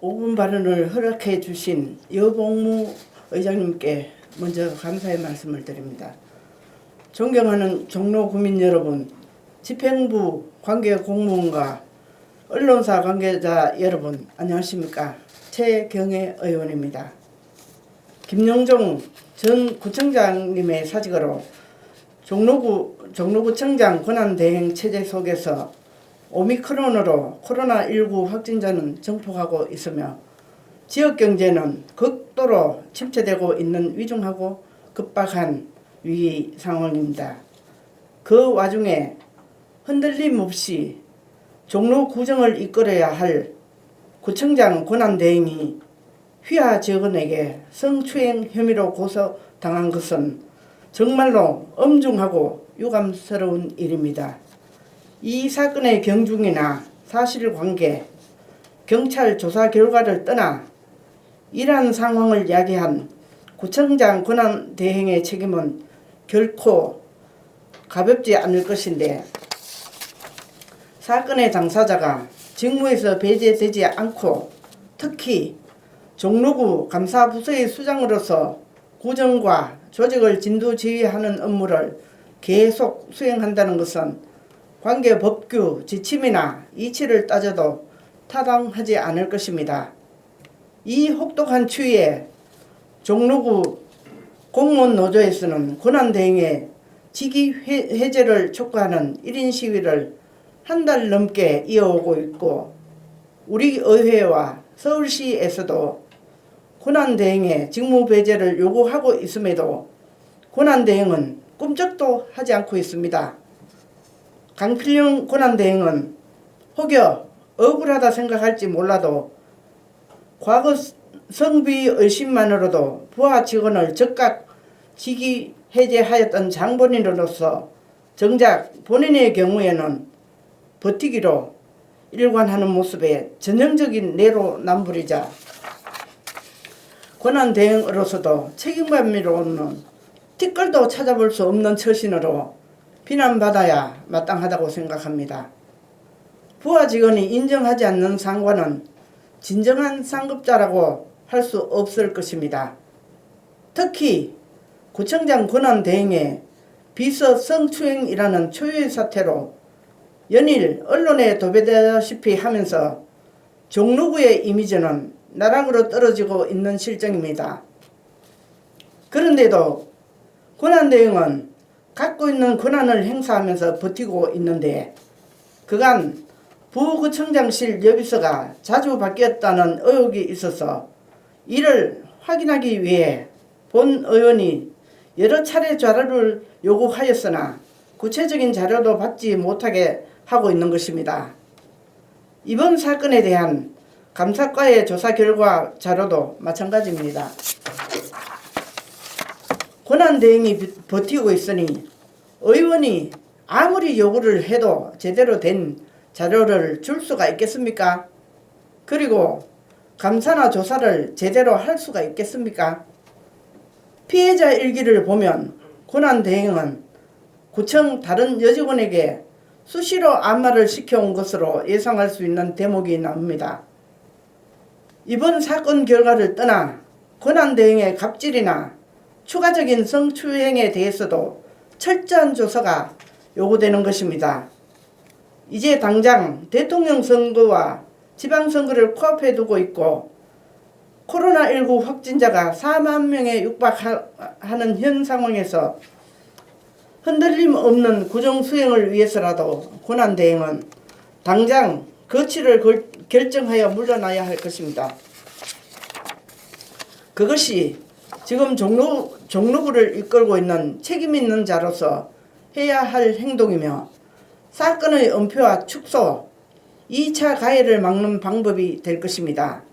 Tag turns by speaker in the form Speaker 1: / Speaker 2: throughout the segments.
Speaker 1: 5분 발언을 허락해 주신 여봉무 의장님께 먼저 감사의 말씀을 드립니다. 존경하는 종로 구민 여러분, 집행부 관계 공무원과 언론사 관계자 여러분, 안녕하십니까? 최경애 의원입니다. 김영종 전 구청장님의 사직으로 종로구청장 권한대행 체제 속에서 오미크론으로 코로나19 확진자는 증폭하고 있으며 지역경제는 극도로 침체되고 있는 위중하고 급박한 위기 상황입니다. 그 와중에 흔들림 없이 종로구정을 이끌어야 할 구청장 권한대행이 휘하 직원에게 성추행 혐의로 고소당한 것은 정말로 엄중하고 유감스러운 일입니다. 이 사건의 경중이나 사실관계, 경찰 조사 결과를 떠나 이러한 상황을 야기한 구청장 권한대행의 책임은 결코 가볍지 않을 것인데, 사건의 당사자가 직무에서 배제되지 않고 특히 종로구 감사부서의 수장으로서 구정과 조직을 진두지휘하는 업무를 계속 수행한다는 것은 관계 법규 지침이나 이치를 따져도 타당하지 않을 것입니다. 이 혹독한 추이에 종로구 공무원 노조에서는 권한대행의 직위 해제를 촉구하는 1인 시위를 한 달 넘게 이어오고 있고, 우리 의회와 서울시에서도 권한대행의 직무 배제를 요구하고 있음에도 권한대행은 꿈쩍도 하지 않고 있습니다. 강필룡 권한대행은 혹여 억울하다 생각할지 몰라도 과거 성비 의심만으로도 부하 직원을 즉각 직위 해제하였던 장본인으로서 정작 본인의 경우에는 버티기로 일관하는 모습에 전형적인 내로남불이자 권한대행으로서도 책임감으로는 티끌도 찾아볼 수 없는 처신으로 비난받아야 마땅하다고 생각합니다. 부하 직원이 인정하지 않는 상관은 진정한 상급자라고 할 수 없을 것입니다. 특히 구청장 권한대행의 비서 성추행이라는 초유의 사태로 연일 언론에 도배되다시피 하면서 종로구의 이미지는 나락으로 떨어지고 있는 실정입니다. 그런데도 권한대행은 갖고 있는 권한을 행사하면서 버티고 있는데, 그간 부구청장실 여비서가 자주 바뀌었다는 의혹이 있어서 이를 확인하기 위해 본 의원이 여러 차례 자료를 요구하였으나 구체적인 자료도 받지 못하게 하고 있는 것입니다. 이번 사건에 대한 감사과의 조사 결과 자료도 마찬가지입니다. 권한대행이 버티고 있으니 의원이 아무리 요구를 해도 제대로 된 자료를 줄 수가 있겠습니까? 그리고 감사나 조사를 제대로 할 수가 있겠습니까? 피해자 일기를 보면 권한대행은 구청 다른 여직원에게 수시로 안마를 시켜온 것으로 예상할 수 있는 대목이 나옵니다. 이번 사건 결과를 떠나 권한대행의 갑질이나 추가적인 성추행에 대해서도 철저한 조사가 요구되는 것입니다. 이제 당장 대통령 선거와 지방선거를 코앞에 두고 있고 코로나19 확진자가 4만 명에 육박하는 현 상황에서 흔들림 없는 구정 수행을 위해서라도 권한대행은 당장 거취를 결정하여 물러나야 할 것입니다. 그것이 지금 종로구를 이끌고 있는 책임 있는 자로서 해야 할 행동이며 사건의 은폐와 축소, 2차 가해를 막는 방법이 될 것입니다.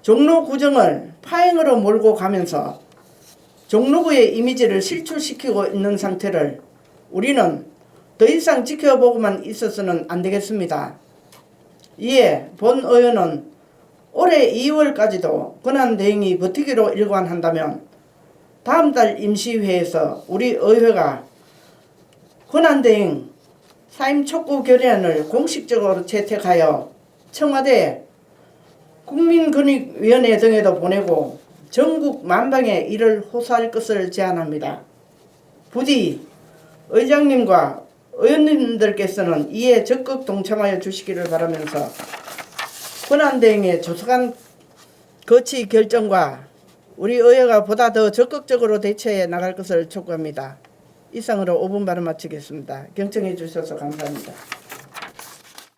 Speaker 1: 종로구정을 파행으로 몰고 가면서 종로구의 이미지를 실추시키고 있는 상태를 우리는 더 이상 지켜보고만 있어서는 안 되겠습니다. 이에 본 의원은 올해 2월까지도 권한대행이 버티기로 일관한다면 다음 달 임시회에서 우리 의회가 권한대행 사임 촉구 결의안을 공식적으로 채택하여 청와대에 국민권익위원회 등에도 보내고 전국 만방에 이를 호소할 것을 제안합니다. 부디 의장님과 의원님들께서는 이에 적극 동참하여 주시기를 바라면서 권한대행의 조속한 거치 결정과 우리 의회가 보다 더 적극적으로 대처해 나갈 것을 촉구합니다. 이상으로 5분 발언 마치겠습니다. 경청해 주셔서 감사합니다.